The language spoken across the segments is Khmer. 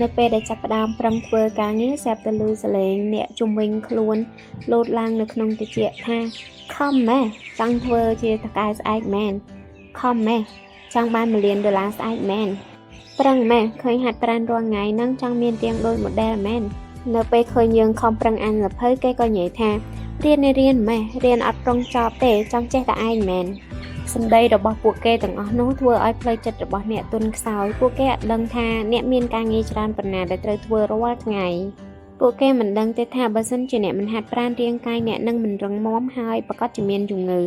នៅពេលដែលចាប់ផ្ដើមប្រឹងធ្វើការងារស្រាប់តែឮសលេងអ្នកជំនាញខ្លួនលោតឡើងនៅក្នុងតិចថាខំម៉ែចង់ធ្វើជាតកែស្អែកមែនខំម៉ែចង់បាន$1,000,000ស្អែកមែនប្រឹងម៉ែឃើញហាត់ប្រាណរាល់ថ្ងៃនឹងចង់មានទៀងដូច model មែននៅពេលឃើញយើងខំប្រឹងអានសភៅគេក៏និយាយថារៀនម៉ែរៀនអត់ប្រឹងចប់ទេចង់ចេះតែឯងមែនសម្ដីរបស់ពួកគេទាំងអស់នោះធ្វើឲ្យផ្លូវចិត្តរបស់អ្នកទន់ខ្សោយពួកគេអត់ដឹងថាអ្នកមានការងារច្រើនប៉ុណ្ណាដែលត្រូវធ្វើរាល់ថ្ងៃពួកគេមិនដឹងទេថាបើសិនជាអ្នកមិនហាត់ប្រាណរាងកាយអ្នកនឹងមិនរឹងមាំហើយប្រកាសជាមានជំងឺ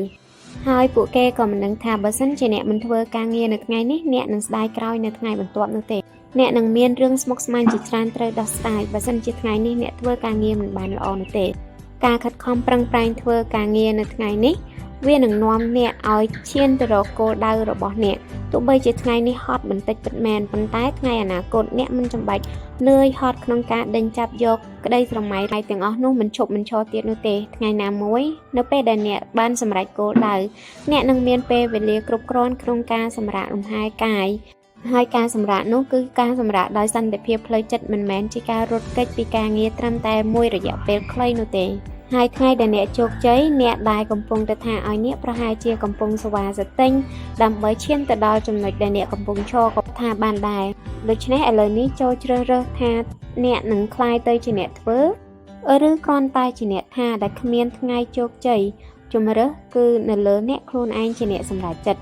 ហើយពួកគេក៏មិនដឹងថាបើសិនជាអ្នកមិនធ្វើការងារនៅថ្ងៃនេះអ្នកនឹងស្ដាយក្រោយនៅថ្ងៃបន្ទាប់នោះទេអ្នកនឹងមានរឿងស្មុគស្មាញជាច្រើនត្រូវដោះស្រាយបើសិនជាថ្ងៃនេះអ្នកធ្វើការងារមិនបានល្អនោះទេការខិតខំប្រឹងប្រែងធ្វើការងារនៅថ្ងៃនេះវានឹងនាំអ្នកឲ្យឈានទៅរកគោលដៅរបស់អ្នកទោះបីជាថ្ងៃនេះហត់បន្តិចពិតមែនប៉ុន្តែថ្ងៃអនាគតអ្នកមិនចាំបាច់នឿយហត់ក្នុងការដេញចាប់យកក្តីស្រមៃរៃទាំងអស់នោះមិនឈប់មិនឈរទៀតនោះទេថ្ងៃណាមួយនៅពេលដែលអ្នកបានសម្រេចគោលដៅអ្នកនឹងមានពេលវេលាគ្រប់គ្រាន់ក្នុងការសម្រាកលំហែកាយហើយការសម្រាកនោះគឺការសម្រាកដោយសន្តិភាពផ្លូវចិត្តមិនមែនជាការរត់គេចពីការងារត្រឹមតែមួយរយៈពេលខ្លីនោះទេហើយថ្ងៃដែលអ្នកជោគជ័យអ្នកដែលកំពុងទៅថាឲ្យអ្នកប្រហែលជាកំពុងសវ៉ាសទិញដើម្បីឈានទៅដល់ចំណុចដែលអ្នកកំពុងឈរក៏ថាបានដែរដូច្នេះឥឡូវនេះចូលជ្រើសរើសថាអ្នកនឹងក្លាយទៅជាអ្នកធ្វើឬគ្រាន់តែជាអ្នកថាដែលគ្មានថ្ងៃជោគជ័យជំរើសគឺនៅលើអ្នកខ្លួនឯងជាអ្នកសម្រេចចិត្ត